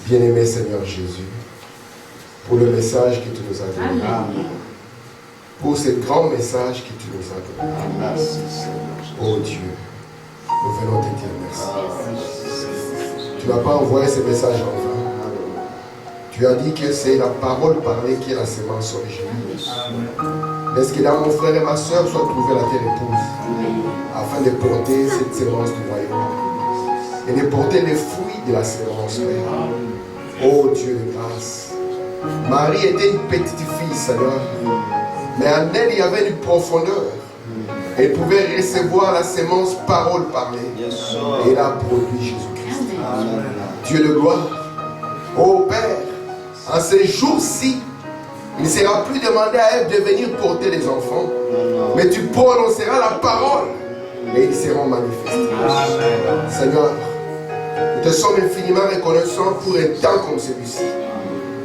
Bien-aimé Seigneur Jésus, pour le message que tu nous as donné. Amen. Pour ce grand message que tu nous as donné. Amen. Oh Dieu, nous venons te dire merci. Tu n'as pas envoyé ce message en vain. Tu as dit que c'est la parole parlée qui est la sémence originale. Laisse que dans mon frère et ma soeur soit trouvée la terre épouse, afin de porter cette sémence du royaume et de porter les fruits de la sémence. Oh Dieu de grâce, Marie était une petite fille, Seigneur, mais en elle il y avait une profondeur. Elle pouvait recevoir la sémence parole parlée et elle a produit Jésus-Christ. Dieu de gloire, oh Père, en ces jours-ci, il ne sera plus demandé à elle de venir porter les enfants, mais tu prononceras la parole et ils seront manifestés. Amen. Seigneur, nous te sommes infiniment reconnaissants pour un temps comme celui-ci,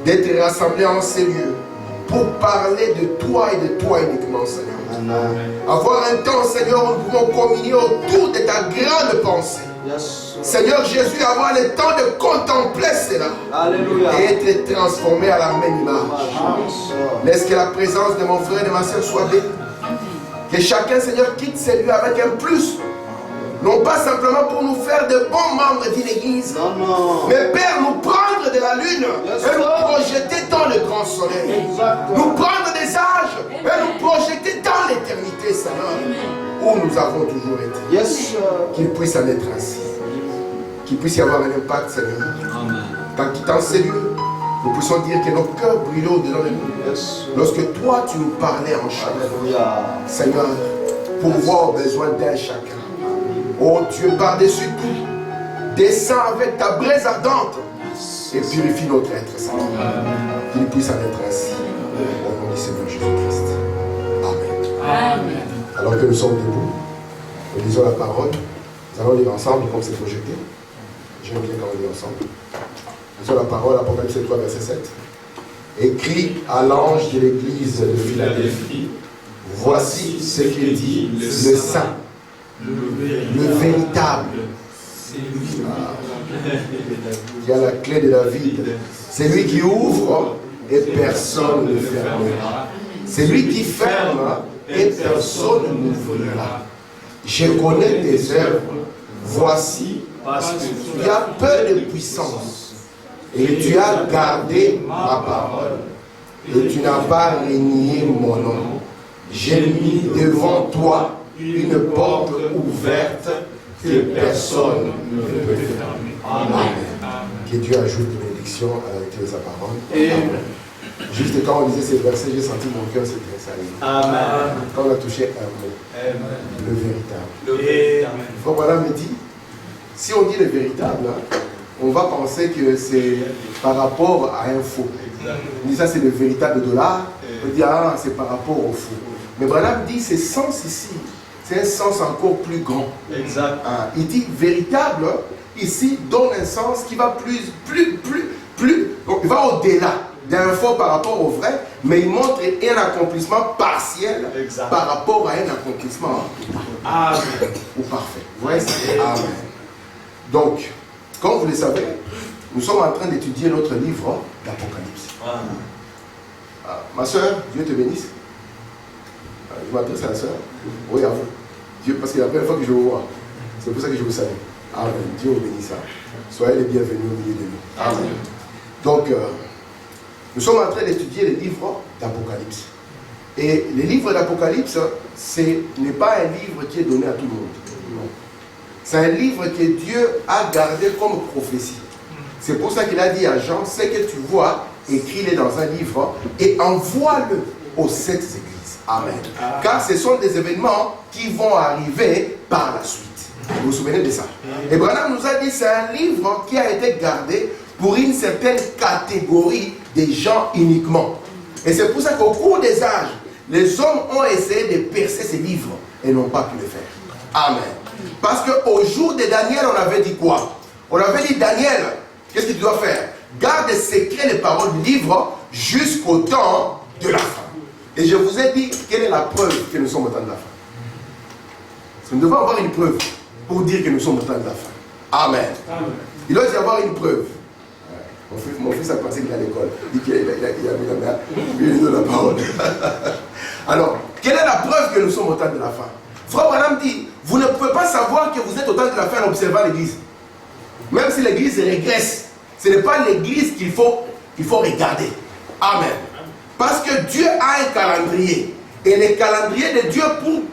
d'être rassemblés en ces lieux pour parler de toi et de toi uniquement, Seigneur. Amen. Avoir un temps, Seigneur, où nous pouvons communier autour de ta grande pensée. Yes. Seigneur Jésus, avoir le temps de contempler cela. Alléluia. Et être transformé à la même image. Laisse que la présence de mon frère et de ma soeur soit bénie. Que chacun, Seigneur, quitte ces lieux avec un plus. Non pas simplement pour nous faire de bons membres d'une église, mais Père, nous prendre de la lune et nous projeter dans le grand soleil. Nous prendre des âges et nous projeter dans l'éternité, Seigneur, où nous avons toujours été. Qu'il puisse en être ainsi. Qu'il puisse y avoir un impact, Seigneur. Qu'en quittant ces lieux, nous puissions dire que nos cœurs brûlaient au-dedans de nous. Lorsque toi, tu nous parlais en chacun. Seigneur, pour voir besoin d'un chacun. Oh Dieu, par-dessus tout, descends avec ta braise ardente et purifie notre être, Seigneur. Qu'il puisse en être ainsi. Au nom du Seigneur Jésus-Christ. Amen. Amen. Alors que nous sommes debout, nous lisons la parole. Nous allons lire ensemble comme c'est projeté. J'aime bien quand on lit ensemble. Nous lisons la parole, Apocalypse 3, verset 7. Écrit à l'ange de l'église de Philadelphie, voici ce que dit le Saint, le véritable. Il y a la clé de David. C'est lui qui ouvre et personne ne fermera. C'est lui qui ferme et personne n'ouvrira. Je connais tes œuvres. Voici, parce que tu as peu de puissance et tu as gardé ma parole et tu n'as pas renié mon nom. J'ai mis devant toi une porte ouverte que personne ne peut fermer. Amen. Que Dieu ajoute une bénédiction à la lecture de sa parole. Amen. Juste quand on lisait ces versets, j'ai senti mon cœur se dresser. Amen. Quand on a touché un mot, amen. Le véritable. Donc voilà, me dit, si on dit le véritable, on va penser que c'est par rapport à un faux. On dit ça c'est le véritable dollar, on dit ah c'est par rapport au faux. Mais Branham dit ce sens ici, c'est un sens encore plus grand. Exact. Il dit véritable, ici donne un sens qui va plus, il va au-delà d'un faux par rapport au vrai, mais il montre un accomplissement partiel par rapport à un accomplissement ou parfait. Vous voyez ça? Amen. Donc, comme vous le savez, nous sommes en train d'étudier notre livre d'Apocalypse. Ma soeur, Dieu te bénisse. Je m'adresse à la soeur. Oui, à vous. Dieu, parce que c'est la première fois que je vous vois. C'est pour ça que je vous salue. Amen. Dieu vous bénisse. Soyez les bienvenus au milieu de nous. Amen. Donc, nous sommes en train d'étudier les livres d'Apocalypse. Et les livres d'Apocalypse, ce n'est pas un livre qui est donné à tout le monde. Non. C'est un livre que Dieu a gardé comme prophétie. C'est pour ça qu'il a dit à Jean, ce que tu vois, écris-le dans un livre et envoie-le aux 7 églises. Amen. Car ce sont des événements qui vont arriver par la suite. Vous vous souvenez de ça? Et Branham nous a dit c'est un livre qui a été gardé pour une certaine catégorie de gens uniquement. Et c'est pour ça qu'au cours des âges, les hommes ont essayé de percer ces livres et n'ont pas pu le faire. Amen. Parce qu'au jour de Daniel, on avait dit quoi? On avait dit Daniel, qu'est-ce que tu dois faire? Garde secret les paroles du livre jusqu'au temps de la fin. Et je vous ai dit quelle est la preuve que nous sommes au temps de la fin. Parce que nous devons avoir une preuve pour dire que nous sommes au temps de la fin. Amen. Amen. Il doit y avoir une preuve. Mon fils a pensé qu'il est à l'école. Il dit qu'il a mis la main, il lui donne la parole. Alors, quelle est la preuve que nous sommes au temps de la fin? Frère Branham dit, vous ne pouvez pas savoir que vous êtes au temps de la fin en observant l'église. Même si l'église régresse, ce n'est pas l'église qu'il faut regarder. Amen. Parce que Dieu a un calendrier. Et le calendrier de Dieu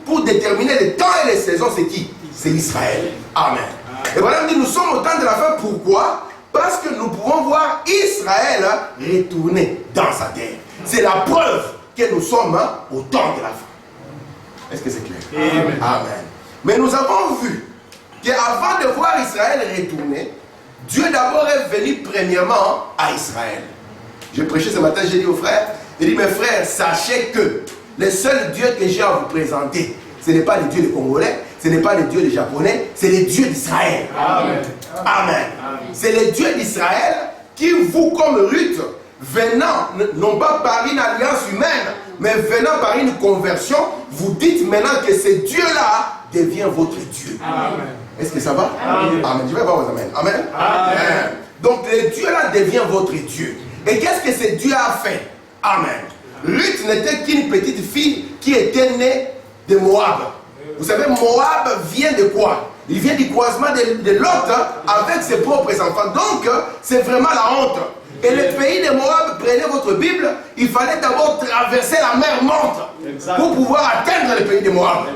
pour déterminer les temps et les saisons, c'est qui? C'est Israël. Amen. Et Branham dit, nous sommes au temps de la fin. Pourquoi? Parce que nous pouvons voir Israël retourner dans sa terre. C'est la preuve que nous sommes au temps de la fin. Est-ce que c'est clair? Amen. Amen. Mais nous avons vu qu'avant de voir Israël retourner, Dieu d'abord est venu premièrement à Israël. J'ai prêché ce matin, j'ai dit aux frères, j'ai dit mes frères, sachez que le seul Dieu que j'ai à vous présenter, ce n'est pas le Dieu des Congolais, ce n'est pas le Dieu des Japonais, c'est le Dieu d'Israël. Amen. Amen. C'est le Dieu d'Israël qui, vous comme Ruth, venant, non pas par une alliance humaine, mais venant par une conversion, vous dites maintenant que ce Dieu-là devient votre Dieu. Amen. Est-ce que ça va? Amen. Amen. Je vais voir vos amen. Amen. Amen. Donc le Dieu-là devient votre Dieu. Et qu'est-ce que ce Dieu a fait? Amen. Ruth n'était qu'une petite fille qui était née de Moab. Vous savez, Moab vient de quoi? Il vient du croisement de Lot avec ses propres enfants. Donc, c'est vraiment la honte. Et le pays de Moab, prenez votre Bible, il fallait d'abord traverser la mer Morte pour pouvoir atteindre le pays de Moab.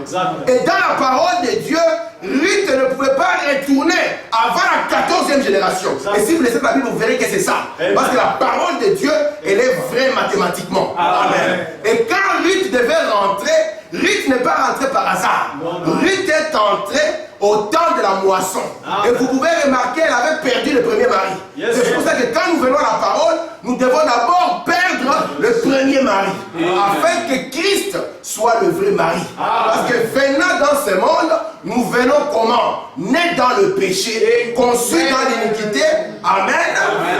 Et dans la parole de Dieu, Ruth ne pouvait pas retourner avant la 14e génération. Et si vous laissez la Bible, vous verrez que c'est ça. Parce que la parole de Dieu, elle est vraie mathématiquement. Amen. Et quand Ruth devait rentrer, Ruth n'est pas rentrée par hasard. Ruth est entrée au temps de la moisson. Et vous pouvez remarquer, elle avait perdu le premier mari. C'est pour ça que quand nous venons à la parole, nous devons d'abord perdre le premier mari. Afin que Christ soit le vrai mari. Parce que venant dans ce monde, nous venons comment? Nés dans le péché, conçus dans l'iniquité. Amen.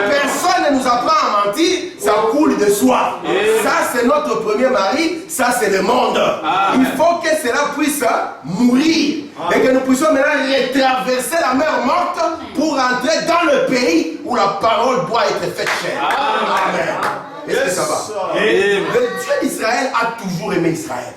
Personne ne nous apprend à mentir, ça coule de soi. Ça c'est notre premier mari, ça c'est le monde. Il faut que cela puisse mourir. Et que nous puissions maintenant retraverser la mer Morte pour entrer dans le pays où la parole doit être faite chair. Amen. Est-ce que ça va? Le Dieu d'Israël a toujours aimé Israël.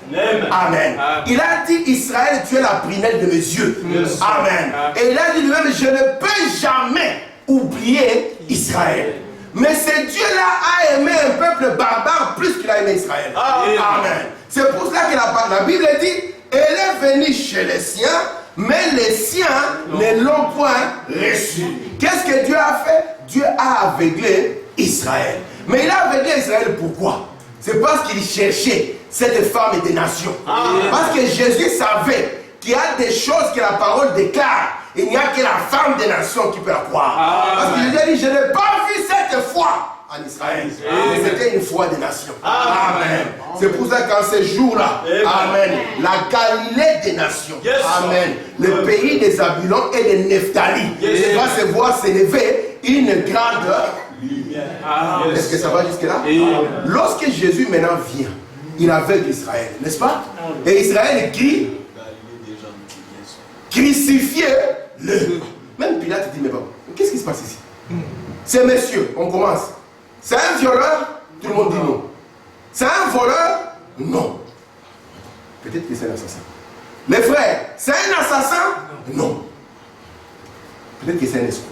Amen. Il a dit, Israël, tu es la prunelle de mes yeux. Amen. Et il a dit lui-même, je ne peux jamais oublier Israël. Mais ce Dieu-là a aimé un peuple barbare plus qu'il a aimé Israël. Amen. C'est pour cela que la Bible dit, elle est venue chez les siens, mais les siens ne l'ont point reçu. Qu'est-ce que Dieu a fait? Dieu a aveuglé Israël. Mais il a aveuglé Israël pourquoi? C'est parce qu'il cherchait cette femme des nations. Parce que Jésus savait qu'il y a des choses que la parole déclare. Il n'y a que la femme des nations qui peut la croire. Parce que Jésus a dit, je n'ai pas vu cette foi en Israël. C'était une foi des nations. Amen. C'est pour ça qu'en ces jours-là, amen, la Galilée des nations, amen, le pays des Zabulon et des Nephtali, va se voir s'élever une grande lumière. Est-ce que ça va jusque-là? Lorsque Jésus maintenant vient, il aveugle Israël, n'est-ce pas? Et Israël crie, crucifiez-le. Même Pilate dit, mais bon, qu'est-ce qui se passe ici? C'est monsieur, on commence. C'est un violeur? Tout le monde dit non. C'est un voleur? Non. Peut-être que c'est un assassin. Les frères, c'est un assassin? Non. Peut-être que c'est un escroc.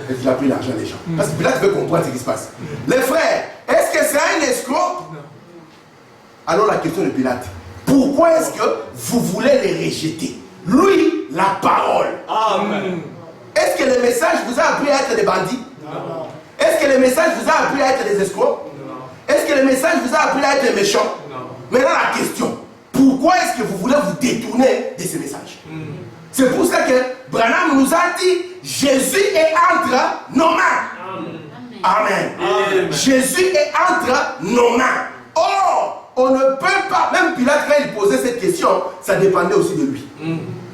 Peut-être qu'il a pris l'argent des gens. Parce que Pilate veut comprendre ce qui se passe. Les frères, est-ce que c'est un escroc? Alors la question de Pilate, pourquoi est-ce que vous voulez les rejeter? Lui, la parole. Amen. Est-ce que le message vous a appris à être des bandits? Non. Est-ce que le message vous a appris à être des escrocs? Non. Est-ce que le message vous a appris à être méchants? Non. Maintenant la question, pourquoi est-ce que vous voulez vous détourner de ce message? C'est pour ça que Branham nous a dit, Jésus est entre nos mains. Amen. Amen. Jésus est entre nos mains. Or, on ne peut pas, même Pilate quand il posait cette question, ça dépendait aussi de lui.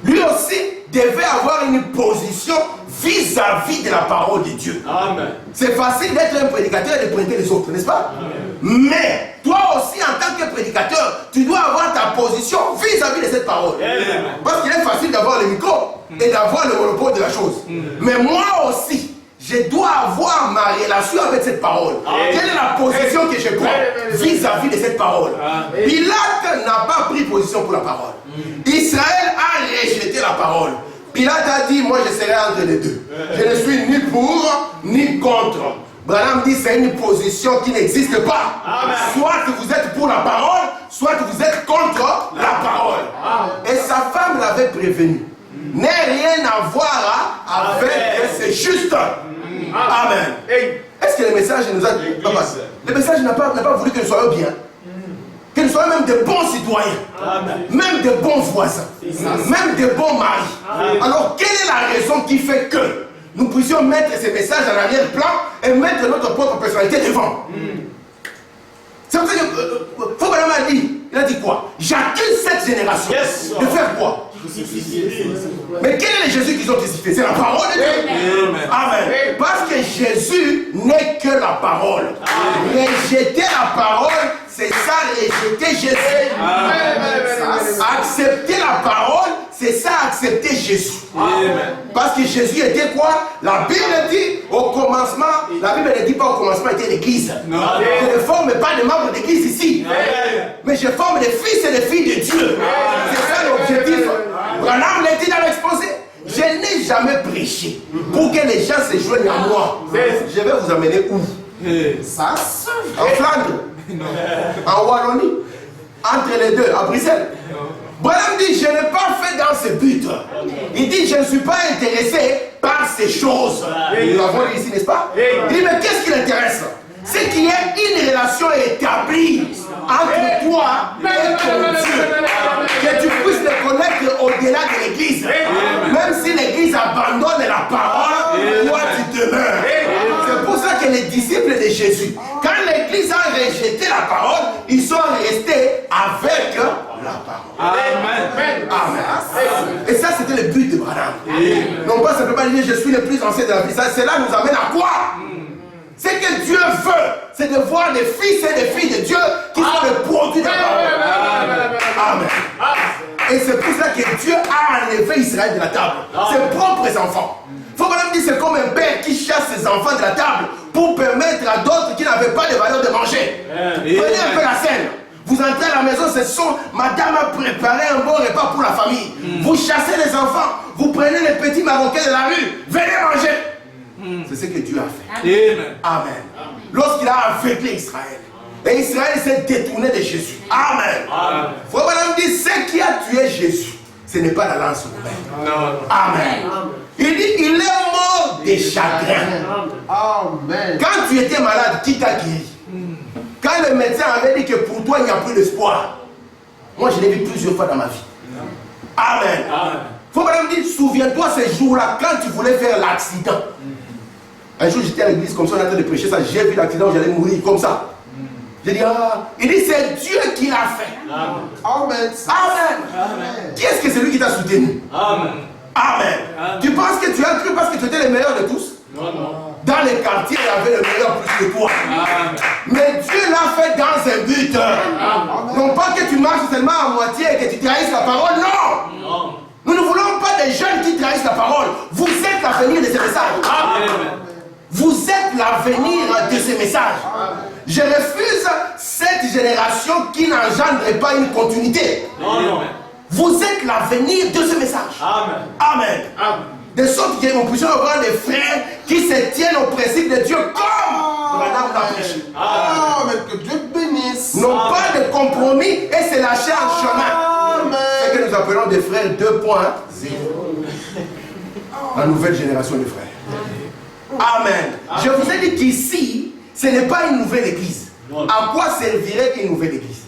Lui aussi devait avoir une position vis-à-vis de la parole de Dieu. C'est facile d'être un prédicateur et de prêter les autres, n'est-ce pas? Amen. Mais toi aussi en tant que prédicateur, tu dois avoir ta position vis-à-vis de cette parole. Parce qu'il est facile d'avoir le micro et d'avoir le monopole de la chose. Mais moi aussi, je dois avoir ma relation avec cette parole. Quelle est la position que je prends vis-à-vis de cette parole? Pilate n'a pas pris position pour la parole. Israël a rejeté la parole. Pilate a dit, moi je serai entre les deux. Je ne suis ni pour, ni contre. Branham dit, c'est une position qui n'existe pas. Soit vous êtes pour la parole, soit vous êtes contre la parole. Et sa femme l'avait prévenu. N'a rien à voir avec c'est juste. Amen. Est-ce que le message nous a... Le message n'a pas voulu que nous soyons bien. Que nous soyons même de bons citoyens. Même de bons voisins. Même de bons maris. Alors, quelle est la raison qui fait que nous puissions mettre ces messages en arrière-plan et mettre notre propre personnalité devant? C'est pour ça que Foucault a dit, il a dit quoi? J'accuse cette génération de faire quoi? Mais quel est le Jésus qu'ils ont crucifié? C'est la parole de Dieu. Amen. Parce que Jésus n'est que la parole. Rejeter la parole, c'est ça, rejeter Jésus. Accepter la parole, c'est ça, accepter Jésus. Parce que Jésus était quoi? La Bible dit au commencement, la Bible ne dit pas au commencement était l'église. Je ne forme pas de membres d'église ici. Mais je forme des fils et des filles de Dieu. C'est ça l'objectif. Branham l'a dit dans l'exposé. Je n'ai jamais prêché pour que les gens se joignent à moi. Je vais vous amener où? Ça, en Flandre, en Wallonie, entre les deux, à Bruxelles. Branham dit, je n'ai pas fait dans ce but. Il dit, je ne suis pas intéressé par ces choses. Nous l'avons dit ici, n'est-ce pas? Il dit, mais qu'est-ce qui l'intéresse? C'est qu'il y ait une relation établie entre toi et ton Dieu. Que tu puisses le connaître au-delà de l'église. Même si l'église abandonne la parole, toi tu demeures. C'est pour ça que les disciples de Jésus, quand l'église a rejeté la parole, ils sont restés avec la parole. Amen. Amen. Et ça, c'était le but de Branham. Non pas simplement dire je suis le plus ancien de la vie. Cela nous amène à quoi? C'est que Dieu veut, c'est de voir des fils et des filles de Dieu qui sont le produit de la parole. Amen. Et c'est pour ça que Dieu a enlevé Israël de la table. Ses propres enfants. Il faut même dire c'est comme un père qui chasse ses enfants de la table pour permettre à d'autres qui n'avaient pas de valeur de manger. Prenez un peu la scène. Vous entrez à la maison, ce sont madame a préparé un bon repas pour la famille. Vous chassez les enfants, vous prenez les petits Marocains de la rue, venez manger. C'est ce que Dieu a fait. Amen. Lorsqu'il a aveuglé Israël. Et Israël s'est détourné de Jésus. Amen. Il faut même dire ce qui a tué Jésus, ce n'est pas la lance humaine. Amen. Il dit, il est mort de chagrin. Amen. Quand tu étais malade, qui t'a guéri? Quand le médecin avait dit que pour toi il n'y a plus d'espoir. Moi je l'ai vu plusieurs fois dans ma vie. Amen. Il faut même dire, souviens-toi ce jour-là, quand tu voulais faire l'accident. Un jour j'étais à l'église comme ça, on est en train de prêcher ça, j'ai vu l'accident où j'allais mourir comme ça. J'ai dit, il dit c'est Dieu qui l'a fait. Amen. Amen. Qui est-ce que c'est lui qui t'a soutenu? Amen. Amen. Tu penses que tu as cru parce que tu étais le meilleur de tous? Non. Dans les quartiers, il y avait le meilleur plus que toi. Amen. Mais Dieu l'a fait dans un but. Amen. Non pas que tu marches seulement à moitié et que tu trahisses la parole, non. Nous ne voulons pas des jeunes qui trahissent la parole. Vous êtes l'avenir de ces messages. Amen. Vous êtes l'avenir de ces messages. Je refuse cette génération qui n'engendre pas une continuité. Non. Vous êtes l'avenir de ce message. Amen. Amen. Amen. De sorte que nous puissions avoir des frères qui se tiennent au principe de Dieu comme Branham l'a prêché. Amen. Que Dieu bénisse. Non pas de compromis et se lâcher en chemin. C'est que nous appelons des frères 2.0. La nouvelle génération de frères. Amen. Je vous ai dit qu'ici, ce n'est pas une nouvelle église. À quoi servirait une nouvelle église?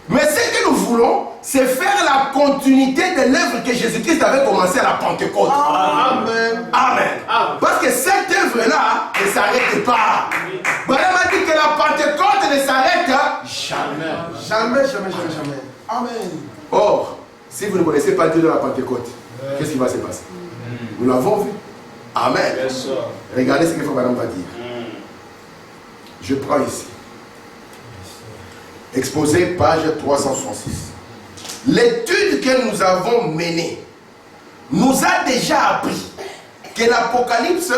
Mais ce que nous voulons, c'est faire la continuité de l'œuvre que Jésus-Christ avait commencé à la Pentecôte. Amen. Amen. Parce que cette œuvre-là ne s'arrête pas. Branham a dit que la Pentecôte ne s'arrête jamais. Jamais, jamais, jamais, jamais. Amen. Or, si vous ne connaissez pas Dieu de la Pentecôte, qu'est-ce qui va se passer? Nous l'avons vu. Amen. Regardez ce que Branham va dire. Je prends ici. Exposé, page 366. L'étude que nous avons menée nous a déjà appris que l'Apocalypse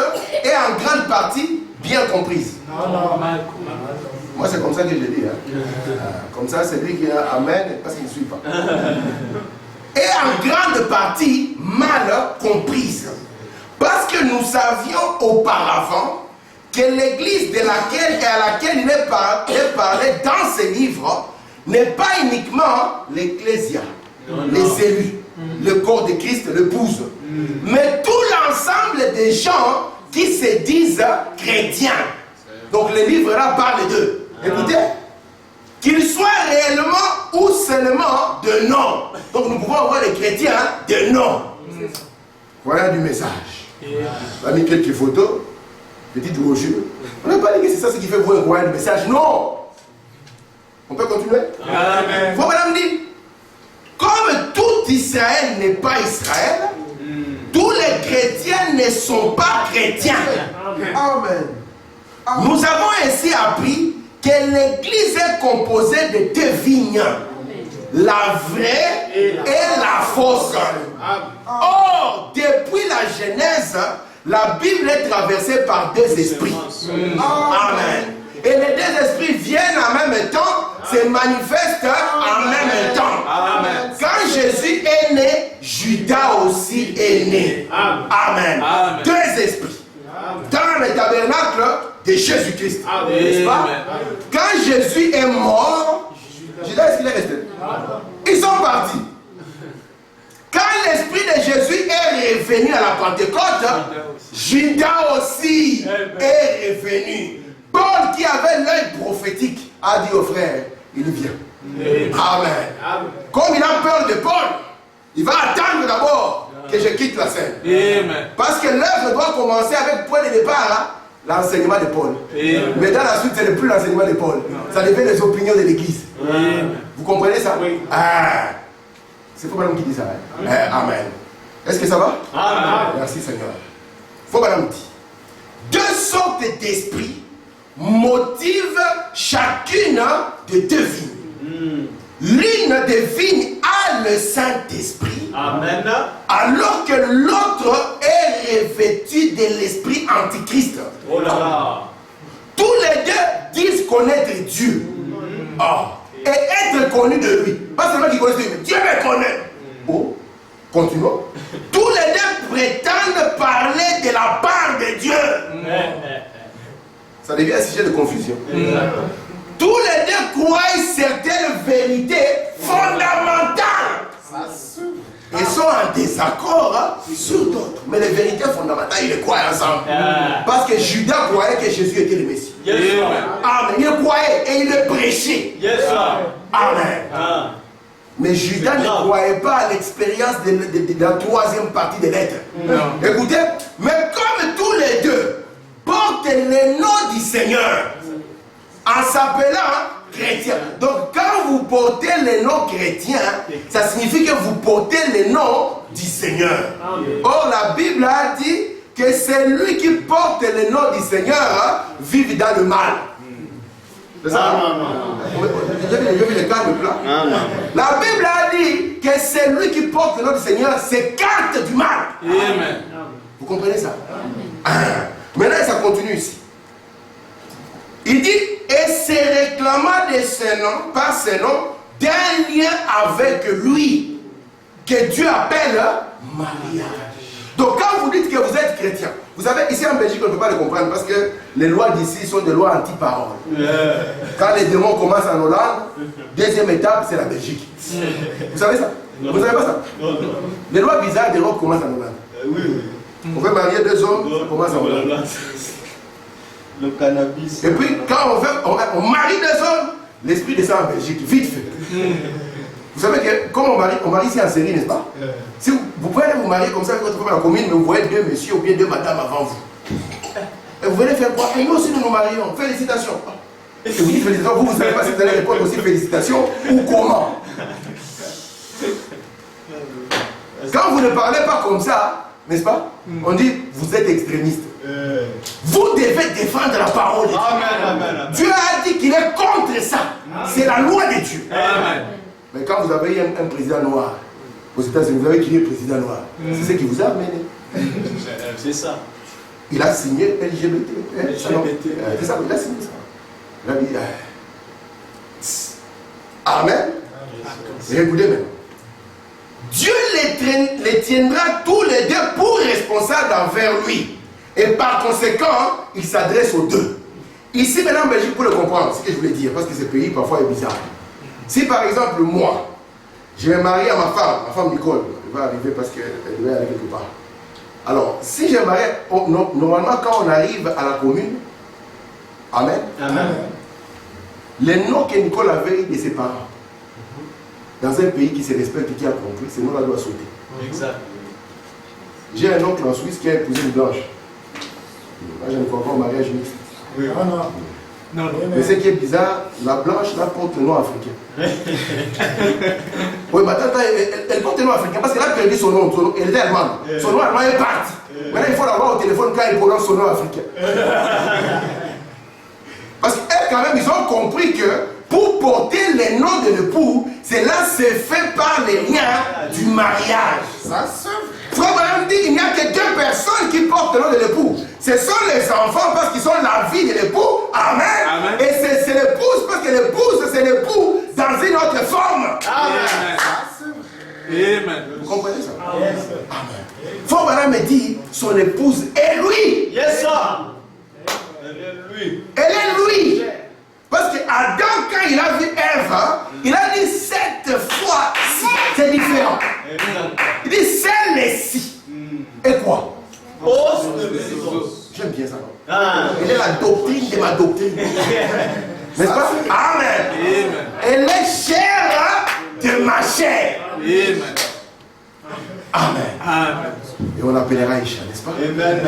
est en grande partie bien comprise. Moi, c'est comme ça que je dis. Comme ça, c'est lui qui a Amen parce qu'il ne suit pas. Et en grande partie mal comprise. Parce que nous savions auparavant que l'église de laquelle et à laquelle il est parlé dans ces livres n'est pas uniquement l'ecclésia, les élus, le corps de Christ, l'épouse, mais tout l'ensemble des gens qui se disent chrétiens. Donc le livre là parle d'eux. Écoutez, qu'ils soient réellement ou seulement de nom. Donc nous pouvons avoir les chrétiens de nom. Voilà du message. On a mis quelques photos, petites brochures. On n'a pas dit que c'est ça ce qui fait voir le message. Non. On peut continuer? Amen. Faut madame dit, comme tout Israël n'est pas Israël, tous les chrétiens ne sont pas chrétiens. Amen. Nous avons ainsi appris que l'église est composée de deux vignes, la vraie et la fausse. Or, depuis la Genèse, la Bible est traversée par deux esprits. Amen. Et les deux esprits viennent en même temps, se manifestent en même temps. Amen. Quand Jésus est né, Judas aussi est né. Amen. Amen. Deux esprits. Dans le tabernacle de Jésus-Christ. N'est-ce pas? Quand Jésus est mort, Judas, est-ce qu'il est resté? Ils sont partis. Quand l'esprit de Jésus est revenu à la Pentecôte, Judas aussi est revenu. Paul, qui avait l'œil prophétique, a dit aux frères, il vient. Amen. Comme il a peur de Paul, il va attendre d'abord que je quitte la scène. Parce que l'œuvre doit commencer avec point de départ, l'enseignement de Paul. Mais dans la suite, ce n'est plus l'enseignement de Paul. Ça devient les opinions de l'Église. Vous comprenez ça? C'est pas madame qui dit ça. Amen. Est-ce que ça va? Amen. Merci Seigneur. Faut madame dit. Deux sortes d'esprits motivent chacune de deux vignes. L'une des vignes a le Saint-Esprit. Amen. Alors que l'autre est revêtue de l'esprit antichrist. Oh là là. Tous les deux disent connaître Dieu. Et être connu de lui. Pas seulement qu'ils connaissent Dieu, mais Dieu me connaît. Oh, continuons. Tous les deux prétendent parler de la part de Dieu. Ça devient un sujet de confusion. Tous les deux croient certaines vérités fondamentales. Ils sont en désaccord sur d'autres. Mais les vérités fondamentales, ils les croient ensemble. Parce que Judas croyait que Jésus était le Messie. Amen. Il croyait et il le prêchait. Amen. Mais Judas ne croyait pas à l'expérience de la troisième partie de l'être. Écoutez, mais comme tous les deux portent le nom du Seigneur en s'appelant chrétien. Donc quand vous portez le nom chrétien, ça signifie que vous portez le nom du Seigneur. Or la Bible a dit que celui qui porte le nom du Seigneur vive dans le mal. C'est ça? J'ai vu le cas de plat. La Bible a dit que celui qui porte le nom du Seigneur s'écarte du mal. Amen. Vous comprenez ça? Maintenant ça continue ici. Il dit, et se réclama de ce nom, par ce nom, d'un lien avec lui, que Dieu appelle mariage. Donc quand vous dites que vous êtes chrétien, vous savez, ici en Belgique, on ne peut pas le comprendre parce que les lois d'ici sont des lois anti-parole. Quand les démons commencent en Hollande, deuxième étape, c'est la Belgique. Vous savez ça? Vous ne savez pas ça? Les lois bizarres d'Europe commencent en Hollande. On veut marier deux hommes, ça commence en Hollande. Le cannabis. Et puis quand on marie deux hommes, l'esprit descend en Belgique, vite fait. Vous savez que comme on marie ici en série, n'est-ce pas? Si vous pouvez aller vous marier comme ça avec votre femme à la commune, mais vous voyez deux messieurs ou bien deux madames avant vous. Et vous venez faire quoi? Et nous aussi nous nous marions. Félicitations. Et vous dites félicitations, vous ne savez pas si vous allez répondre aussi félicitations ou comment. Quand vous ne parlez pas comme ça, n'est-ce pas? On dit vous êtes extrémiste. Vous devez défendre la parole de Dieu. Amen. Dieu a dit qu'il est contre ça. C'est la loi de Dieu. Amen. Mais quand vous avez un président noir aux États-Unis, vous avez crié président noir. C'est ce qui vous a amené. C'est ça. Il a signé LGBT. LGBT. C'est ça, il a signé ça. Il a dit, Amen. Et écoutez maintenant. Dieu les tiendra tous les deux pour responsables envers lui. Et par conséquent, il s'adresse aux deux. Ici, maintenant, en Belgique, pour le comprendre, ce que je voulais dire, parce que ce pays parfois est bizarre. Si par exemple, moi, je vais marier à ma femme Nicole, elle va arriver parce qu'elle devait aller quelque part. Alors, si j'ai marié, normalement, quand on arrive à la commune, Amen. Amen. Les noms que Nicole avait de ses parents, dans un pays qui se respecte et qui a compris, ces noms-là doivent sauter. Exact. J'ai un oncle en Suisse qui a épousé une blanche. Moi, je ne crois pas au mariage mixte. Oui. Non. Mais ce qui est bizarre, la blanche là porte le nom africain. Oui, ma tante, elle porte le nom africain parce qu'elle a perdu son nom. Elle était allemande. Son nom allemand est parti. Maintenant, il faut l'avoir au téléphone quand il prononce son nom africain. Parce qu'elles, quand même, ils ont compris que pour porter les noms de l'époux, cela se fait par les liens du mariage. Ça se fait. Frère Branham dit qu'il n'y a que deux personnes qui portent le nom de l'époux. Ce sont les enfants parce qu'ils sont la vie de l'époux. Amen. Amen. Et c'est l'épouse parce que l'épouse, c'est l'époux dans une autre forme. Amen. Amen. Vous comprenez ça? Amen. Frère Branham me dit son épouse est lui. Yes, sir. Elle est lui. Elle est lui. Parce que Adam, quand il a vu Ève, il a dit 7 fois si. C'est différent. Il dit c'est les si. Et quoi? J'aime bien ça. Elle est la doctrine de ma doctrine. N'est-ce pas? Amen. Elle est chair de ma chair. Amen. Et on l'appellera Isha, n'est-ce pas? Amen.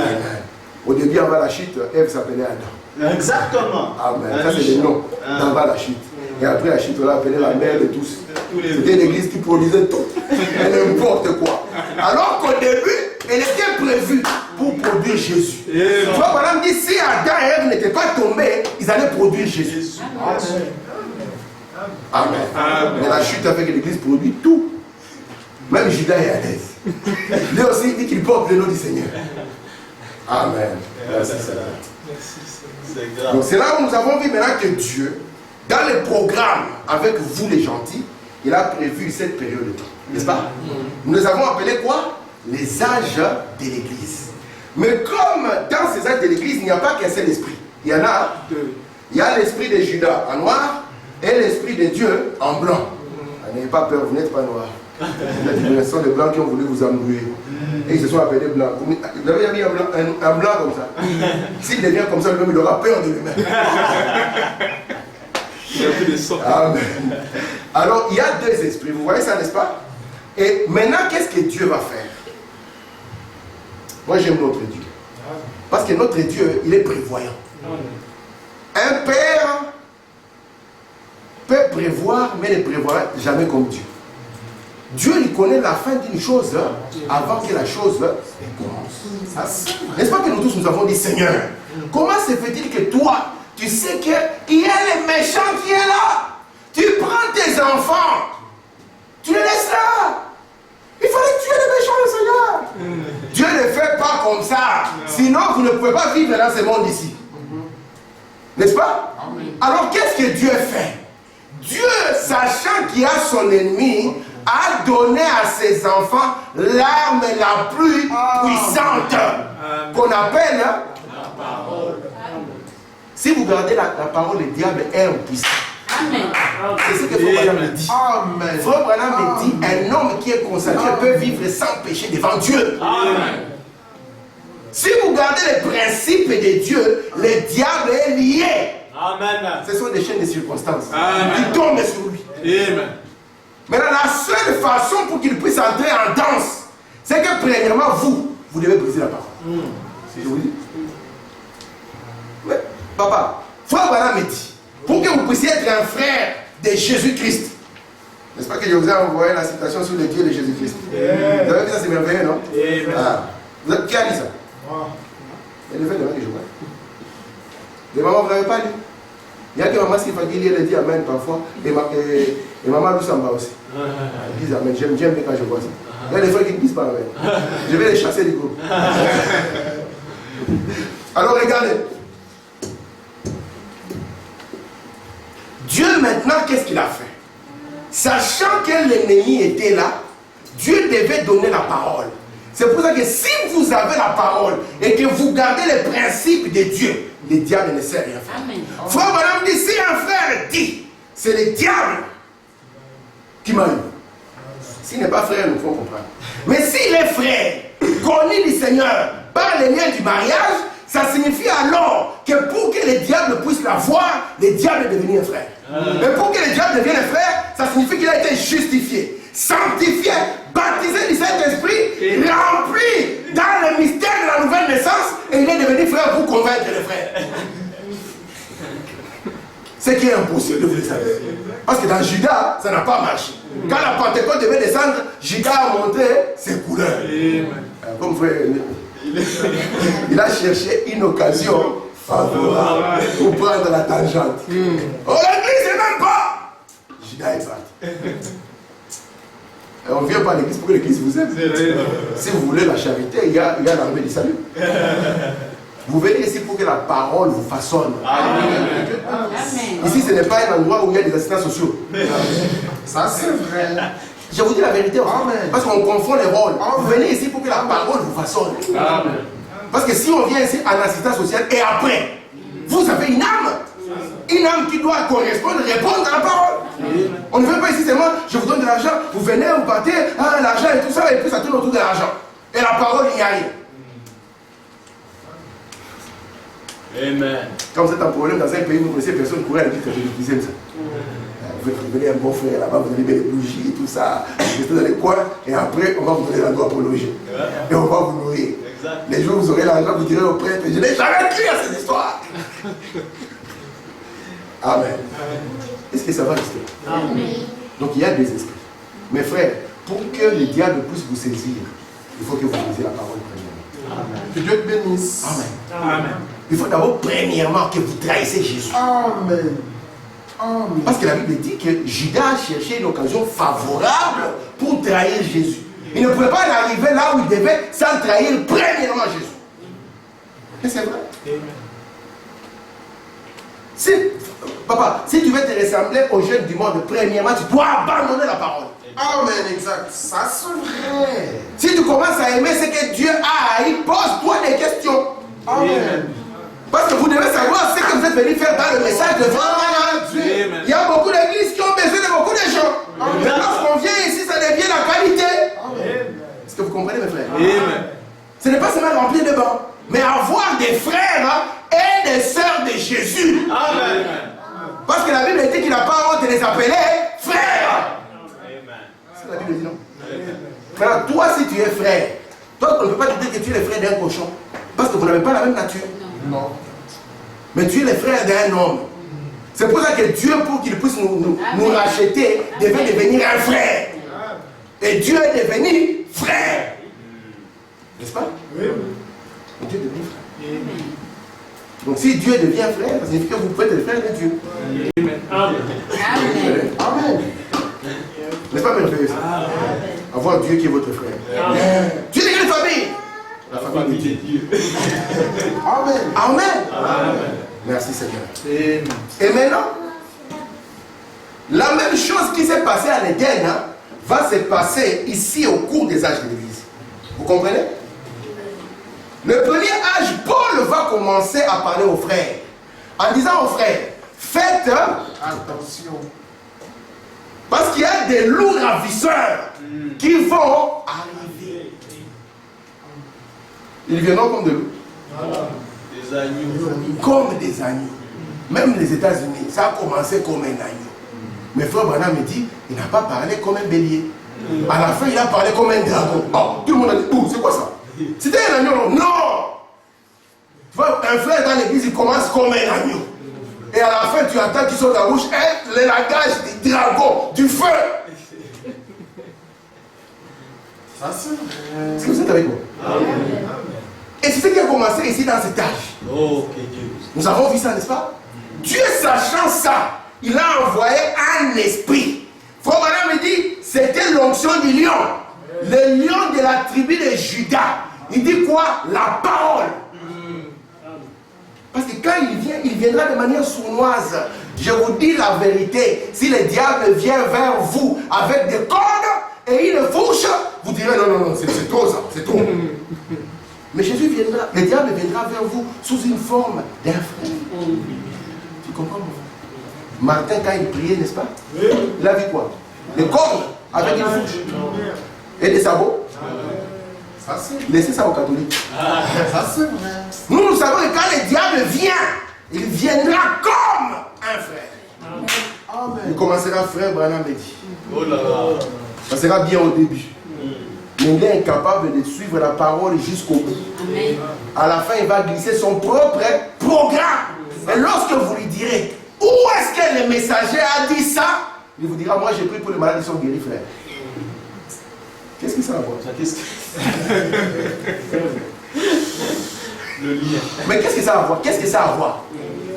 Au début, avant la chute, Ève s'appelait Adam. Exactement. Amen. Ça, c'est le nom d'avant la chute. Et après la chute, on l'a appelé la mère de tous. C'était une église qui produisait tout. Et n'importe quoi. Alors qu'au début, elle était prévue pour produire Jésus. Frère Branham dit si Adam et Ève n'étaient pas tombés, ils allaient produire Jésus. Amen. Mais la chute a fait que l'église produit tout. Même Judas est à l'aise. Lui aussi, il dit qu'il porte le nom du Seigneur. Amen. Merci, Seigneur. Donc c'est là où nous avons vu maintenant que Dieu, dans le programme avec vous les gentils, il a prévu cette période de temps. N'est-ce pas? Nous les avons appelés quoi? Les âges de l'église. Mais comme dans ces âges de l'église, il n'y a pas qu'un seul esprit. Il y en a deux. Il y a l'esprit de Judas en noir et l'esprit de Dieu en blanc. N'ayez pas peur, vous n'êtes pas noir. Ce sont les blancs qui ont voulu vous embrouiller. Et ils se sont appelés blancs. Vous avez mis un blanc comme ça. S'il devient comme ça, lui-même, il aura peur de lui-même. Amen. Alors, il y a deux esprits. Vous voyez ça, n'est-ce pas? Et maintenant, qu'est-ce que Dieu va faire? Moi, j'aime notre Dieu. Parce que notre Dieu, il est prévoyant. Un père peut prévoir, mais ne prévoit jamais comme Dieu. Dieu, il connaît la fin d'une chose avant que la chose commence. N'est-ce pas que nous tous nous avons dit, Seigneur, comment se fait-il que toi, tu sais qu'il y a les méchants qui est là? Tu prends tes enfants, tu les laisses là. Il fallait tuer les méchants, le Seigneur. Dieu ne fait pas comme ça. Sinon, vous ne pouvez pas vivre dans ce monde ici. N'est-ce pas? Alors, qu'est-ce que Dieu fait? Dieu, sachant qu'il y a son ennemi, a donné à ses enfants l'arme la plus puissante qu'on appelle la parole. Si vous gardez la parole, le diable est impuissant. C'est ce que Frère Branham me dit. Frère Branham me dit, un homme qui est consacré peut vivre sans péché devant Dieu. Amen. Si vous gardez les principes de Dieu, le diable est lié. Amen. Ce sont des chaînes de circonstances qui tombent sur lui. Amen. Maintenant, la seule façon pour qu'il puisse entrer en danse, c'est que premièrement, vous devez briser la parole. Si je vous dis. Mais, papa, Frère Branham me dit, pour que vous puissiez être un frère de Jésus-Christ, n'est-ce pas que je vous ai envoyé la citation sur le Dieu de Jésus-Christ? Vous avez vu ça, c'est merveilleux, non? Qui a dit ça? Mais le fait de que je vois. Les mamans, vous n'avez pas lu? Il y a que maman Sifagili, elle dit Amen parfois. Et maman Lusamba aussi. Elle dit Amen. J'aime bien quand je vois ça. Il y a des frères qui ne disent pas Amen. Je vais les chasser du groupe. Alors regardez. Dieu maintenant, qu'est-ce qu'il a fait? Sachant que l'ennemi était là, Dieu devait donner la parole. C'est pour ça que si vous avez la parole et que vous gardez les principes de Dieu, le diable ne sait rien faire. Amen. Frère Branham dit, si un frère dit, c'est le diable qui m'a eu. S'il n'est pas frère, nous faut comprendre. Mais s'il est frère, connu du Seigneur par les liens du mariage, ça signifie alors que pour que le diable puisse l'avoir, le diable est devenu un frère. Et pour que le diable devienne un frère, ça signifie qu'il a été justifié, sanctifié, baptisé du Saint-Esprit, rempli dans le mystère de la nouvelle naissance, et il est devenu frère pour convaincre les frères. Ce qui est impossible, vous le savez. Parce que dans Judas, ça n'a pas marché. Quand la Pentecôte devait descendre, Judas a montré ses couleurs. Comme frère, il a cherché une occasion favorable pour prendre la tangente. Oh, l'église n'est même pas. Judas est parti. On ne vient pas à l'église pour que l'église vous aime. Si vous voulez la charité, il y a l'armée du salut. Vous venez ici pour que la parole vous façonne. Amen. Ici, ce n'est pas un endroit où il y a des assistants sociaux. Ça, c'est vrai. Je vous dis la vérité. Amen. Parce qu'on confond les rôles. Vous venez ici pour que la parole vous façonne. Amen. Parce que si on vient ici en assistant social et après, vous avez une âme. Une âme qui doit correspondre, répondre à la parole. On ne veut pas ici seulement, je vous donne de l'argent, vous venez, vous partez, l'argent et tout ça, et puis ça tourne autour de l'argent. Et la parole, il n'y a rien. Amen. Quand vous êtes en problème dans un pays, vous connaissez personne courir à l'église que je vous aime ça. Vous venez un bon frère là-bas, vous allez mettre les bougies, tout ça, vous restez dans les coins, et après, on va vous donner l'endroit pour loger. Et on va vous nourrir. Les jours où vous aurez l'argent, vous direz au prêtre, je n'ai jamais cru à cette histoire. Amen. Est-ce que ça va rester? Amen. Donc il y a deux esprits. Mes frères, pour que le diable puisse vous saisir, il faut que vous lisiez la parole premièrement. Amen. Que Dieu te bénisse. Amen. Amen. Il faut d'abord premièrement que vous trahissez Jésus. Amen. Amen. Parce que la Bible dit que Judas a cherché une occasion favorable pour trahir Jésus. Il ne pouvait pas arriver là où il devait sans trahir premièrement Jésus. Et c'est vrai. Si, papa, si tu veux te ressembler aux jeunes du monde, premièrement, tu dois abandonner la parole. Amen, exact. Ça, c'est vrai. Si tu commences à aimer ce que Dieu a haï, pose-toi des questions. Amen. Parce que vous devez savoir ce que vous êtes venu faire dans le message de Dieu. Amen. Il y a beaucoup d'églises qui ont besoin de beaucoup de gens. Mais lorsqu'on vient ici, ça devient la qualité. Est-ce que vous comprenez, mes frères? Amen. Ce n'est pas seulement remplir de bancs, mais avoir des frères et des sœurs de Jésus. Amen. Parce que la Bible dit qu'il n'a pas honte de les appeler frères. Amen. C'est la Bible dit non. Frère, toi, si tu es frère, toi, on ne peut pas te dire que tu es le frère d'un cochon. Parce que vous n'avez pas la même nature. Non. Mais tu es le frère d'un homme. C'est pour ça que Dieu, pour qu'il puisse nous racheter, devait devenir un frère. Et Dieu est devenu frère. N'est-ce pas? Oui. Dieu devient frère. Donc si Dieu devient frère, ça signifie que vous pouvez être le frère de Dieu. Amen. Amen. Amen. N'est-ce pas merveilleux ça? Avoir Dieu qui est votre frère. Dieu est quelle famille? La famille de Dieu. Amen. Amen. Merci Seigneur. Et maintenant, la même chose qui s'est passée à l'Éden va se passer ici au cours des âges de l'Église. Vous comprenez? Le premier âge, Paul va commencer à parler aux frères. En disant aux frères, faites Attention. parce qu'il y a des loups ravisseurs qui vont arriver. Ils viendront comme des loups. Des agneaux. Comme des agneaux. Même les États-Unis, ça a commencé comme un agneau. Mais frère Branham me dit, il n'a pas parlé comme un bélier. À la fin, il a parlé comme un dragon. Oh, tout le monde a dit, oh, c'est quoi ça? C'était un agneau? Non! Tu vois, un frère dans l'église, il commence comme un agneau. Et à la fin, tu attends qu'il sorte la bouche, et le langage du dragon, du feu. Ça, c'est vrai. Est-ce que vous êtes avec moi? Et c'est ce qui a commencé ici dans cet âge. Oh, que Dieu. Nous avons vu ça, n'est-ce pas? Dieu, sachant ça, il a envoyé un esprit. Frère Branham me dit, c'était l'onction du lion. Le lion de la tribu de Judas. Il dit quoi? La parole. Parce que quand il viendra de manière sournoise. Je vous dis la vérité. Si le diable vient vers vous avec des cordes et il fourche, vous direz non, c'est trop ça, c'est trop. Mais Jésus viendra, le diable viendra vers vous sous une forme d'un frère. Tu comprends? Martin, quand il priait, n'est-ce pas? Il a vu quoi? Des cordes avec une fourche et des sabots. Laissez ça aux catholiques. Ça c'est vrai. Nous savons que quand le diable vient, il viendra comme un frère. Amen. Il commencera frère Branham me dit. Oh là là. Ça sera bien au début. Mais il est incapable de suivre la parole jusqu'au bout. Amen. À la fin, il va glisser son propre programme. Et lorsque vous lui direz, où est-ce que le messager a dit ça? Il vous dira, moi j'ai pris pour les malades, ils sont guéris, frère. Qu'est-ce que ça va voir? Le lien. Mais qu'est-ce que ça va voir? Qu'est-ce que ça va voir?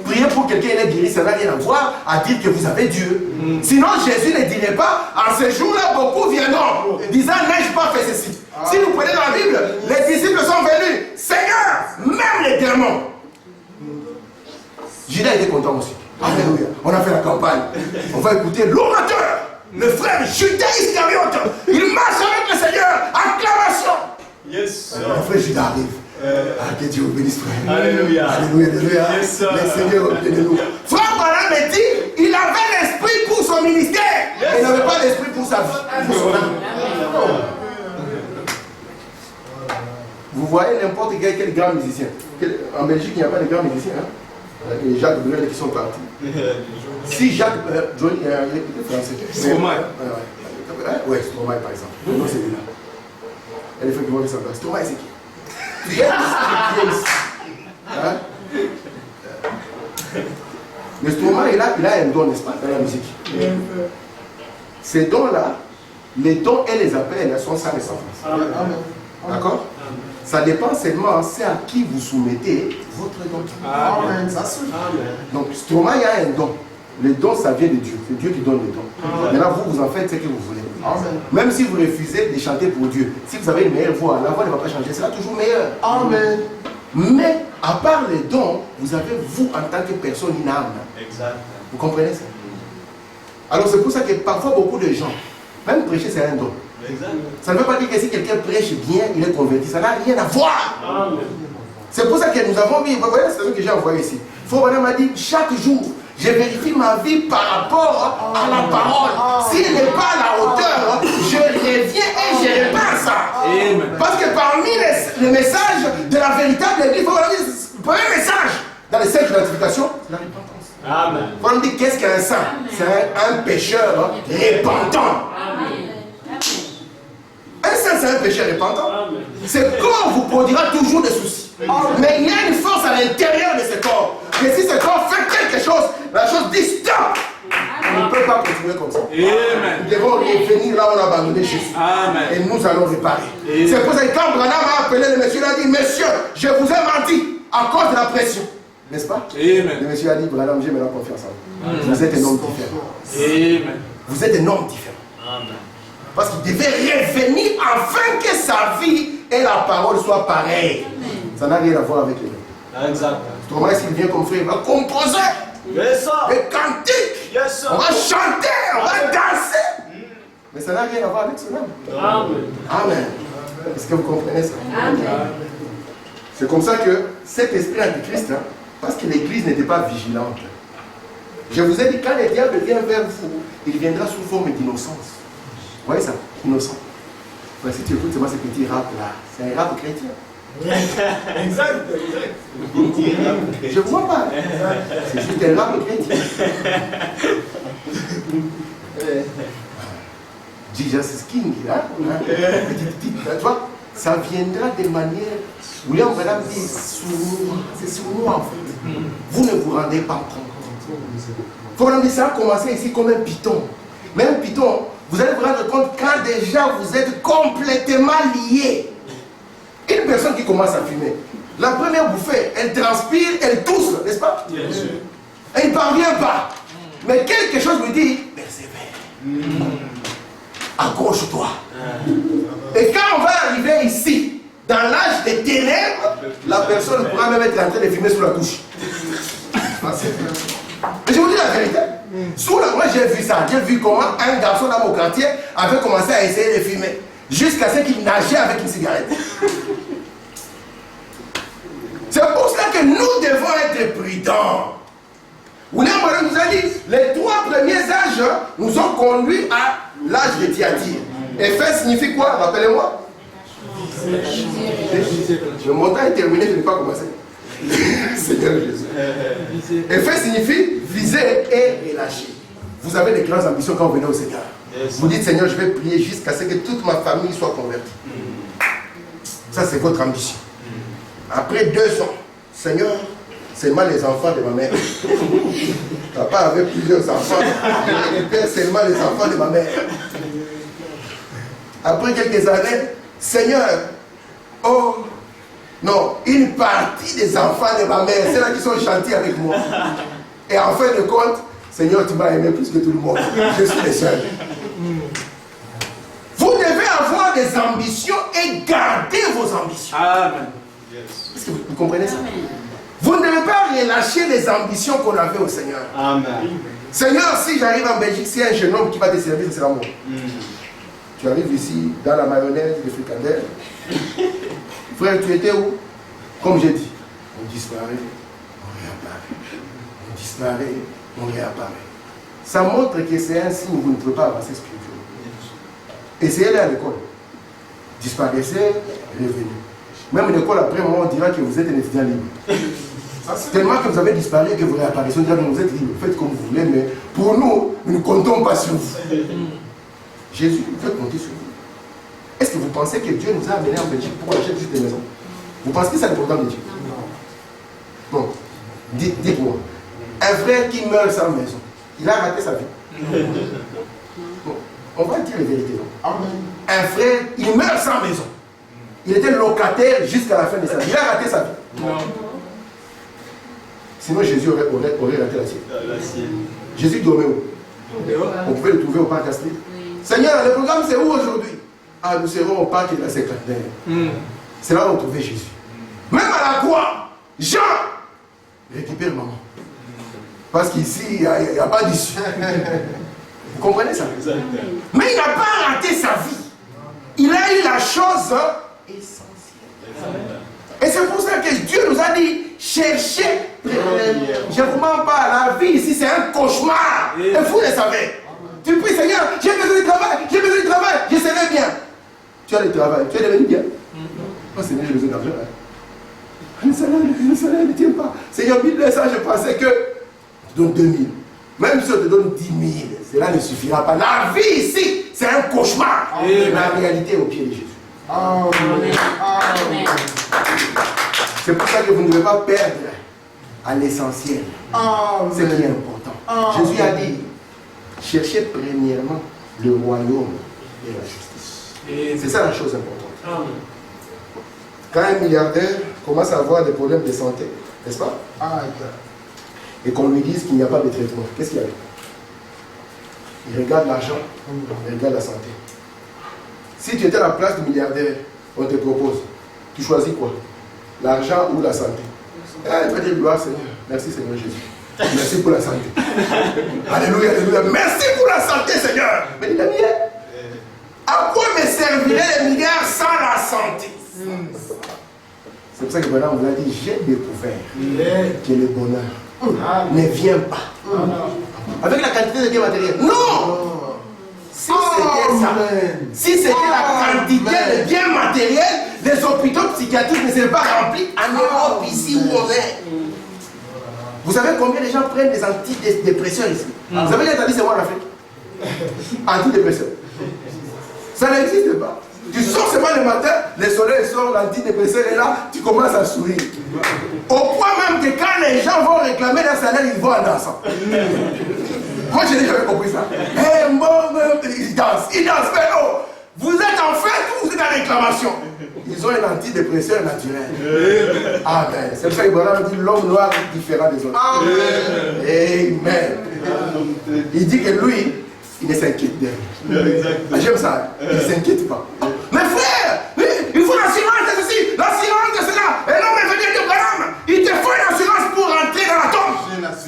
Prier pour quelqu'un et est guéri, ça n'a rien à voir à dire que vous avez Dieu. Sinon, Jésus ne dirait pas, en ce jour-là, beaucoup viendront, disant, n'ai-je pas fait ceci? Si vous prenez dans la Bible, les disciples sont venus, Seigneur, même les démons. Judas était content aussi. Alléluia. On a fait la campagne. On va écouter l'orateur, le frère Judas Iscariote. Il marche avec le Seigneur. Acclamation. Yes, sir. Le frère Judas arrive. Ah, que Dieu vous bénisse, frère. Alléluia. Alléluia, alléluia. Yes, sir. Le Seigneur, bénis-nous. Frère Branham me dit, il avait l'esprit pour son ministère. Yes, il n'avait pas l'esprit pour sa vie, pour son âme. Vous voyez n'importe quel grand musicien. En Belgique, il n'y a pas de grands musiciens. Hein? Les Jacques Brel qui sont partis. Si Jacques Johnny, il est français. Stromae. Oui, Stromae par exemple. Non, c'est lui là. Elle est fait qui vont descendre. Stromae, c'est qui? Qui est ici? Hein? Le Stromae, il a un don, n'est-ce pas, dans la musique. Ces dons-là, les dons et les appels sont sans ressemblance. D'accord? Ça dépend seulement, c'est à qui vous soumettez votre don. Amen. Ça c'est vrai. Donc, Stromae a un don. Le don, ça vient de Dieu. C'est Dieu qui donne le don. Maintenant, vous en faites ce que vous voulez. Amen. Même si vous refusez de chanter pour Dieu, si vous avez une meilleure voix, la voix ne va pas changer, elle sera toujours meilleure. Amen. Mais, à part les dons, vous avez vous en tant que personne une âme. Exact. Vous comprenez ça? Alors, c'est pour ça que parfois, beaucoup de gens, même prêcher, c'est un don. Exact. Ça ne veut pas dire que si quelqu'un prêche bien, il est converti. Ça n'a rien à voir. Amen. C'est pour ça que nous avons mis, vous voyez, c'est ce que j'ai envoyé ici. Frère m'a dit, chaque jour, je vérifie ma vie par rapport à la parole. S'il n'est pas à la hauteur, je reviens et je repense ça. Amen. Parce que parmi les messages de la véritable église, le premier message dans les 5 gratifications, c'est la repentance. Amen. Quand on dit qu'est-ce qu'un saint? C'est un pécheur repentant. Un saint, c'est un pécheur repentant. Ce corps vous produira toujours des soucis. Mais il y a une force à l'intérieur de ce corps. Et si ce corps fait quelque chose, la chose dit stop. On ne peut pas continuer comme ça. Amen. Nous devons revenir là où on a abandonné Jésus. Amen. Et nous allons réparer. Amen. C'est pour ça que quand Branham a appelé le monsieur, il a dit, monsieur, je vous ai menti à cause de la pression. N'est-ce pas? Amen. Le monsieur a dit, Branham, j'ai maintenant confiance en vous. Vous êtes un homme différent. Amen. Vous êtes un homme différent. Amen. Parce qu'il devait revenir afin que sa vie et la parole soient pareilles. Ça n'a rien à voir avec les deux. Exact. Autrement, s'il vient comme frère, il va composer Yes, sir. des cantiques. Yes, On sir. va chanter, on va danser. Mais ça n'a rien à voir avec son âme. Amen. Amen. Est-ce que vous comprenez ça? Amen. C'est comme ça que cet esprit antichrist, hein, parce que l'église n'était pas vigilante. Je vous ai dit, quand le diable vient vers vous, il viendra sous forme d'innocence. Vous voyez ça? Innocent. Ouais, si tu écoutes seulement ce petit rap là, c'est un rap chrétien. Exact. Je ne vois pas. C'est juste un rap chrétien. Jesus is king. Hein? Tu vois, ça viendra de manière. William Branham dit sournois. C'est sournois en fait. Vous ne vous rendez pas compte. Faut dire ça a commencé ici comme un python. Mais un python, vous allez vous rendre compte quand déjà vous êtes complètement liés. Une personne qui commence à fumer, la première bouffée, elle transpire, elle tousse, n'est-ce pas? Bien sûr. Elle ne parvient pas. Mais quelque chose lui dit, persévère. Accroche-toi. Et quand on va arriver ici, dans l'âge des ténèbres, la personne pourra même être en train de fumer sous la couche. Mais je vous dis la vérité. Moi j'ai vu ça. J'ai vu comment un garçon dans mon quartier avait commencé à essayer de fumer. Jusqu'à ce qu'il nageait avec une cigarette. C'est pour cela que nous devons être prudents. William Branham nous a dit, les 3 premiers âges nous ont conduits à l'âge de Thyatire. Effet signifie quoi? Rappelez-moi. Le montant est terminé, je n'ai pas commencé. Seigneur Jésus. Effet signifie viser et relâcher. Vous avez des grandes ambitions quand vous venez au Seigneur. Vous dites, Seigneur, je vais prier jusqu'à ce que toute ma famille soit convertie. Ça, c'est votre ambition. Après 2 ans, Seigneur, seulement les enfants de ma mère. Papa avait plusieurs enfants. Je récupère seulement les enfants de ma mère. Après quelques années, Seigneur, oh, non, une partie des enfants de ma mère, c'est là qui sont gentils avec moi. Et en fin de compte, Seigneur, tu m'as aimé plus que tout le monde. Je suis le seul. Vous devez avoir des ambitions et garder vos ambitions. Amen. Est-ce que vous comprenez ça? Vous ne devez pas relâcher les ambitions qu'on avait au Seigneur. Amen. Seigneur, si j'arrive en Belgique, c'est un jeune homme qui va te servir, c'est l'amour. Tu arrives ici, dans la mayonnaise, les fricadelles. Frère, tu étais où? Comme j'ai dit, on disparaît, on réapparaît. On disparaît, on réapparaît. Ça montre que c'est un signe où vous ne pouvez pas avancer spirituellement. Essayez-le à l'école. Disparaissez, revenez. Même l'école, après un moment, on dira que vous êtes un étudiant libre. Tellement que vous avez disparu et que vous réapparaissez, on dira que vous êtes libre. Faites comme vous voulez, mais pour nous, nous ne comptons pas sur vous. Jésus veut compter sur vous. Est-ce que vous pensez que Dieu nous a amenés en Belgique pour acheter juste des maisons? Vous pensez que c'est le programme de Dieu? Non. Dites-moi, un frère qui meurt sans maison, il a raté sa vie. Bon, on va dire la vérité. Un frère, il meurt sans maison. Il était locataire jusqu'à la fin de sa vie. Il a raté sa vie. Non. Sinon Jésus aurait raté la sienne. Jésus dormait où? On pouvait le trouver au parc Astrid. Seigneur, le programme c'est où aujourd'hui? Ah, nous serons au parc de la cinquantaine. C'est là où on trouvait Jésus. Même à la croix, Jean récupère maman. Parce qu'ici, il n'y a pas d'issue. Vous comprenez ça? Mais il n'a pas raté sa vie. Il a eu la chose essentielle. Et c'est pour ça que Dieu nous a dit, cherchez. Je vous mens pas, la vie ici c'est un cauchemar. Et vous le savez. Tu pries, Seigneur, j'ai besoin de travail, je serai bien. Tu as le travail, tu es devenu bien. Oh Seigneur, j'ai besoin d'argent. Le salaire ne tient pas. Seigneur, 1200, je pensais que tu donnes 2000. Même si on te donne 10 000, cela ne suffira pas. La vie ici, c'est un cauchemar. Et la réalité est au pied de Jésus. Amen. C'est pour ça que vous ne devez pas perdre à l'essentiel. Ce qui est important. Jésus a dit, cherchez premièrement le royaume et la justice. C'est ça la chose importante. Quand un milliardaire commence à avoir des problèmes de santé, n'est-ce pas? Et qu'on lui dise qu'il n'y a pas de traitement, qu'est-ce qu'il y a? Il regarde l'argent, il regarde la santé. Si tu étais à la place du milliardaire, on te propose, tu choisis quoi? L'argent ou la santé? Il va dire gloire Seigneur. Merci Seigneur Jésus. Merci pour la santé. Alléluia, alléluia. Merci pour la santé Seigneur. Mais il a dit, à quoi me servirait les milliards sans la santé? C'est pour ça que Bernard vous a dit, j'ai découvert que le bonheur ne vient pas avec la quantité de biens matériels. Non! Si c'était ça, si c'était la quantité de biens matériels, les hôpitaux psychiatriques ne seraient pas remplis en Europe, ici où on est. Vous savez combien de gens prennent des antidépresseurs ici? Vous avez déjà entendu c'est moi en Afrique? Antidépresseurs. Ça n'existe pas. Tu sors seulement le matin, le soleil sort, l'antidépresseur est là, tu commences à sourire. Au point même que quand les gens vont réclamer leur salaire, ils vont en dansant. Moi, je n'ai jamais compris ça. Ils dansent, mais oh, vous êtes en fête ou vous êtes en réclamation? Ils ont un antidépresseur naturel. Amen. C'est pour ça qu'Ibrahim dit l'homme noir est différent des autres. Amen. Amen. Il dit que lui, il ne s'inquiète pas. J'aime ça. Il ne s'inquiète pas. Mais frère,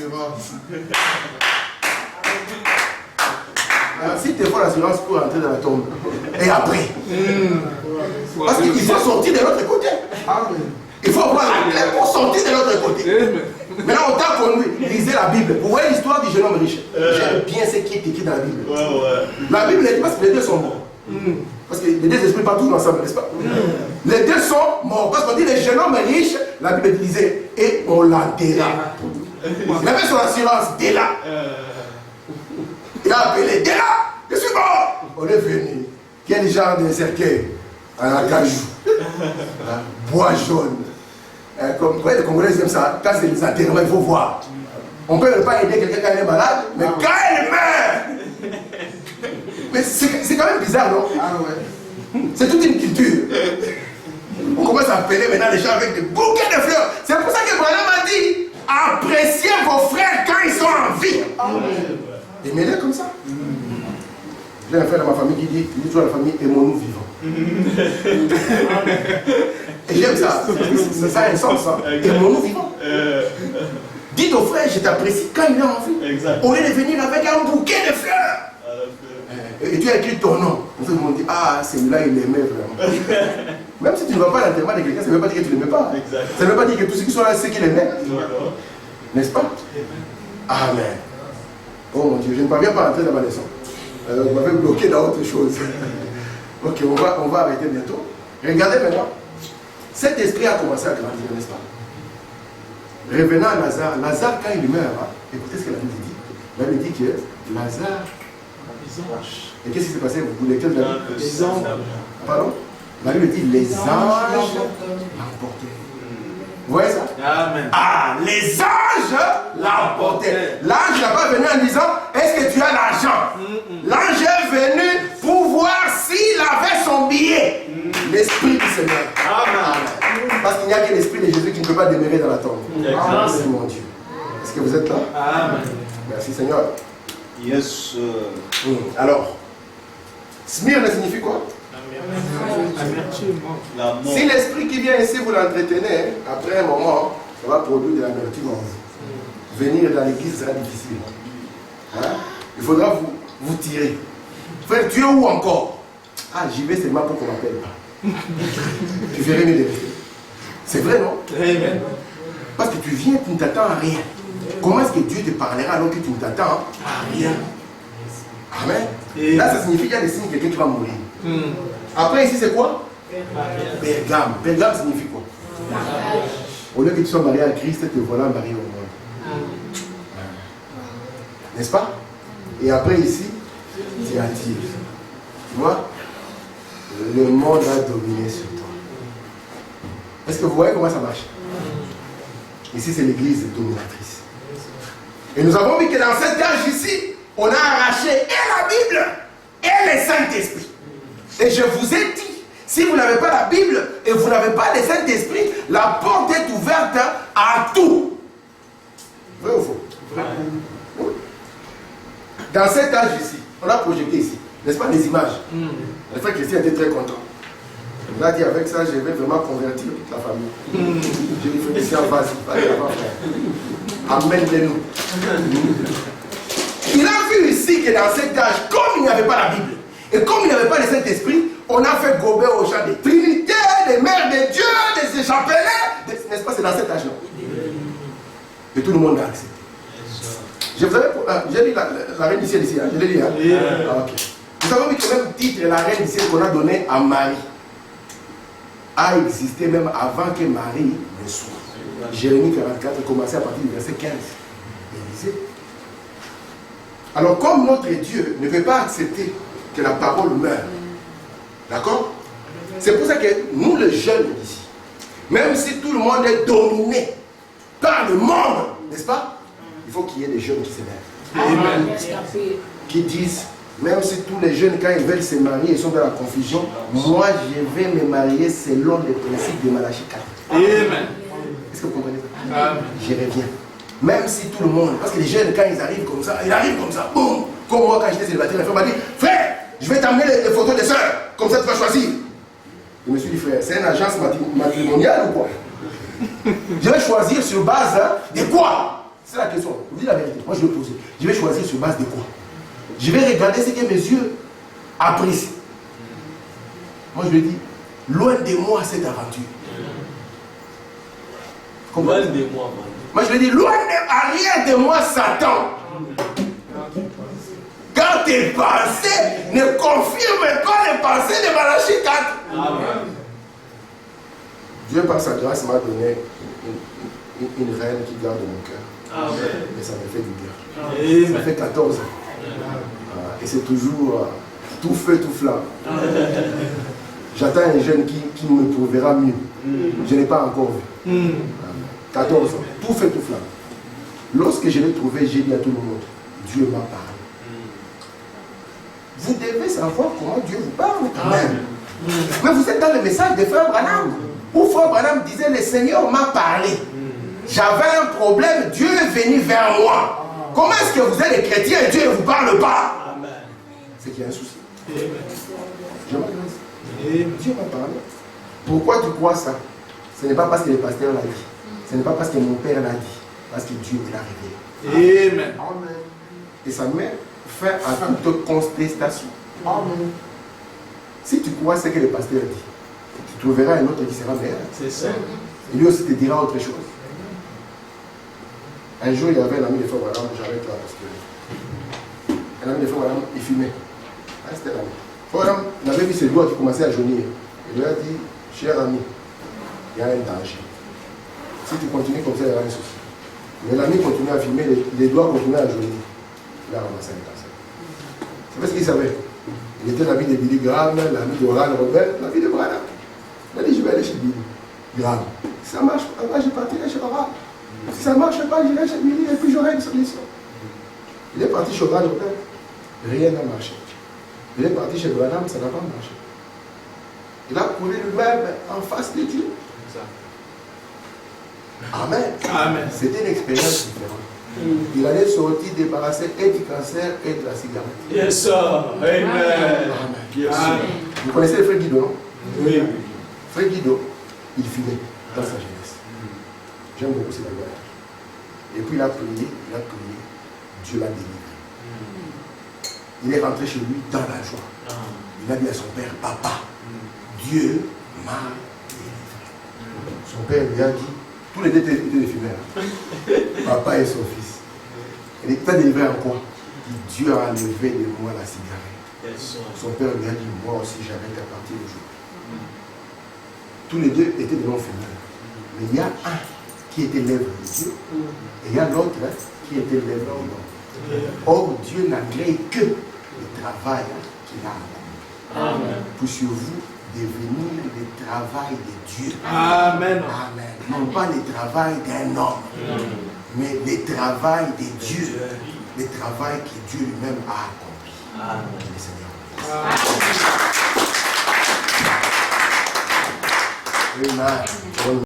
l'assurance. Si tu fais l'assurance pour entrer dans la tombe. Et après. Parce qu'il faut sortir de l'autre côté. Il faut avoir la clé pour sortir de l'autre côté. Maintenant, on t'a conduit. Lisez la Bible. Vous voyez l'histoire du jeune homme riche. J'aime bien ce qui est écrit dans la Bible. La Bible dit parce que les deux sont morts. Parce que les deux esprits partent tous ensemble, n'est-ce pas? Les deux sont morts. Parce qu'on dit le jeune homme riche, la Bible disait, et on l'enterra. Il avait son assurance, dès là. Il a appelé, dès là, je suis mort. On est venu. Quel genre de cercueil? Un acajou. Bois jaune. Comme les Congolais aiment ça, quand c'est les enterrements, il faut voir. On ne peut pas aider quelqu'un quand il est malade, mais quand il meurt. Mais c'est quand même bizarre, non? C'est toute une culture. On commence à appeler maintenant les gens avec des bouquets de fleurs. C'est pour ça que Branham a dit, appréciez vos frères quand ils sont en vie. Aimez-les comme ça. J'ai un frère dans ma famille qui dit toujours à la famille, aimons-nous vivants. Et j'aime ça. Ça a un sens. Hein. Aimons-nous vivants. Dites au frère, je t'apprécie quand il est en vie. Au lieu de venir avec un bouquet de fleurs. Et tu as écrit ton nom. Vous me dit, ah, celui-là, il l'aimait vraiment. Même si tu ne vas pas à l'enterrement de quelqu'un, ça ne veut pas dire que tu ne l'aimais pas. Ça ne veut pas dire que tous ceux qui sont là, c'est qu'ils l'aimaient. N'est-ce pas? Amen. Oh mon Dieu, je ne parviens pas à entrer dans ma leçon. Vous m'avez bloqué dans autre chose. Ok, on va arrêter bientôt. Regardez maintenant. Cet esprit a commencé à grandir, n'est-ce pas? Revenant à Lazare. Lazare, quand il meurt, hein, écoutez ce que la Bible dit. La Bible dit que Lazare. Et qu'est-ce qui s'est passé? Vous lectez de la Bible? Les anges. Pardon? La Bible dit les anges l'emportaient. Vous voyez ça? Amen. Ah, les anges l'emportaient. L'ange n'a pas venu en disant, est-ce que tu as l'argent? L'ange est venu pour voir s'il avait son billet. L'esprit du Seigneur. Amen. Parce qu'il n'y a que l'esprit de Jésus qui ne peut pas demeurer dans la tombe. Merci mon Dieu. Est-ce que vous êtes là? Amen. Merci Seigneur. Yes. Alors, Smyrne signifie quoi? Si l'esprit qui vient ici vous l'entretenez, après un moment, ça va produire de l'amertume en vous. Venir dans l'église sera difficile. Hein? Il faudra vous tirer. Frère, tu es où encore? Ah, j'y vais seulement pour qu'on m'appelle pas. Tu verrais mieux de rester. C'est vrai, non? Amen. Parce que tu viens, tu ne t'attends à rien. Comment est-ce que Dieu te parlera alors que tu ne t'attends à rien? Amen. Et là, ça signifie qu'il y a des signes de quelqu'un qui va mourir. Après, ici, c'est quoi? Pergame. Pergame signifie quoi? Au lieu que tu sois marié à Christ, te voilà marié au monde. N'est-ce pas? Et après, ici, tu attires. Tu vois? Le monde va dominer sur toi. Est-ce que vous voyez comment ça marche? Ici, c'est l'église dominatrice. Et nous avons vu que dans cette cage ici, on a arraché et la Bible et le Saint-Esprit. Et je vous ai dit, si vous n'avez pas la Bible et vous n'avez pas le Saint-Esprit, la porte est ouverte à tout. Vrai ou faux? Oui. Dans cette âge ici, on a projeté ici, n'est-ce pas, les images. Le frère Christian était très content. Il a dit avec ça, je vais vraiment convertir toute la famille. J'ai dit, frère Christian, vas-y, amène-les-nous. Il a vu ici que dans cet âge, comme il n'y avait pas la Bible, et comme il n'y avait pas le Saint-Esprit, on a fait gober au chant des Trinités, des mères de Dieu, des chapelets, n'est-ce pas, c'est dans cet âge-là. Et tout le monde a accepté. Je vous avais, j'ai lu la reine du ciel ici, hein. Je l'ai lu. Hein? Ah, okay. Vous avez vu que le même titre, la reine du ciel qu'on a donné à Marie, a existé même avant que Marie ne soit. Jérémie 44 commençait à partir du verset 15. Il disait. Alors comme notre Dieu ne veut pas accepter que la parole meure, d'accord? C'est pour ça que nous les jeunes ici, même si tout le monde est dominé par le monde, n'est-ce pas? Il faut qu'il y ait des jeunes qui s'élèvent. Amen. Qui disent, même si tous les jeunes, quand ils veulent se marier, ils sont dans la confusion, moi je vais me marier selon les principes de Malachie 4. Amen. Est-ce que vous comprenez ça? Amen. Je reviens. Même si tout le monde, parce que les jeunes, quand ils arrivent comme ça, boum, comme moi quand j'étais célibataire, la femme m'a dit, frère, je vais t'amener les photos des soeurs, comme ça tu vas choisir. Je me suis dit, frère, c'est une agence matrimoniale ou quoi? Je vais choisir sur base de quoi? C'est la question. Vous dites la vérité. Moi, je vais poser. Je vais choisir sur base de quoi? Je vais regarder ce que mes yeux apprécient. Moi, je lui dis, loin de moi cette aventure. Loin de moi, moi, je lui dis, loin de arrière de moi, Satan. Quand tes pensées ne confirment pas les pensées de Malachie 4. Amen. Dieu, par sa grâce, m'a donné une reine qui garde mon cœur. Amen. Et ça me fait du bien. Ça fait 14 ans. Et c'est toujours tout feu, tout flamme. J'attends un jeune qui me prouvera mieux. Je n'ai pas encore vu. 14 ans. Tout feu, tout flamme. Lorsque je l'ai trouvé, j'ai dit à tout le monde, Dieu m'a parlé. Vous devez savoir comment Dieu vous parle quand même. Mais vous êtes dans le message de Frère Branham. Où Frère Branham disait, le Seigneur m'a parlé. J'avais un problème, Dieu est venu vers moi. Comment est-ce que vous êtes des chrétiens et Dieu ne vous parle pas? C'est qu'il y a un souci. Je m'adresse. Dieu m'a parlé. Pourquoi tu crois ça? Ce n'est pas parce que le pasteur l'a dit. Ce n'est pas parce que mon père l'a dit. Parce que Dieu me l'a révélé. Amen. Et ça met fin à toute contestation. Amen. Si tu crois ce que le pasteur dit, tu trouveras un autre qui sera meilleur. C'est ça. Et lui aussi te dira autre chose. Un jour, il y avait un ami de Frère Branham, j'arrête là parce que. Un ami de Frère Branham, il fumait. C'était l'ami. Frère Branham, il avait vu ses doigts qui commençaient à jaunir. Il lui a dit, cher ami, il y a un danger. Si tu continues comme ça, il y aura un souci. Mais l'ami continuait à fumer, les doigts continuaient à jaunir. Il a ramassé un cancer. C'est parce qu'il savait. Il était l'ami de Billy Graham, l'ami de Oral Robert, l'ami de Branham. Il a dit, je vais aller chez Billy Graham. Si ça marche pas, je partirai chez Oral. Si ça ne marche pas, j'irai chez Billy et puis j'aurai une solution. Il est parti chez Oral Robert. Rien n'a marché. Il est parti chez Branham, ça n'a pas marché. Il a couru lui-même en face de Dieu. Amen. Amen. C'était une expérience différente. Il allait sortir débarrassé et du cancer et de la cigarette. Yes, sir. Amen. Yes, sir. Vous connaissez le frère Guido, non? Oui. Frère Guido, il fumait dans sa jeunesse. J'aime beaucoup ses bagages. Et puis il a prié, Dieu l'a délivré. Il est rentré chez lui dans la joie. Il a dit à son père, papa, Dieu m'a délivré. Son père lui a dit, tous les deux étaient des fumeurs. Papa et son fils. Il était délivré en quoi? Dieu a enlevé de moi la cigarette. Son père lui a dit, moi aussi j'arrête à partir d'aujourd'hui. Tous les deux étaient des non-fumeurs. Mais il y a un qui était l'œuvre de Dieu et il y a l'autre qui était l'œuvre de l'homme. Or, Dieu n'a créé que le travail qu'il a accompli. Puissiez-vous devenir le travail de Dieu. Amen. Amen. Non pas le travail d'un homme, mais le travail de Dieu. Le travail que Dieu lui-même a accompli. Amen. Le Seigneur. Amen.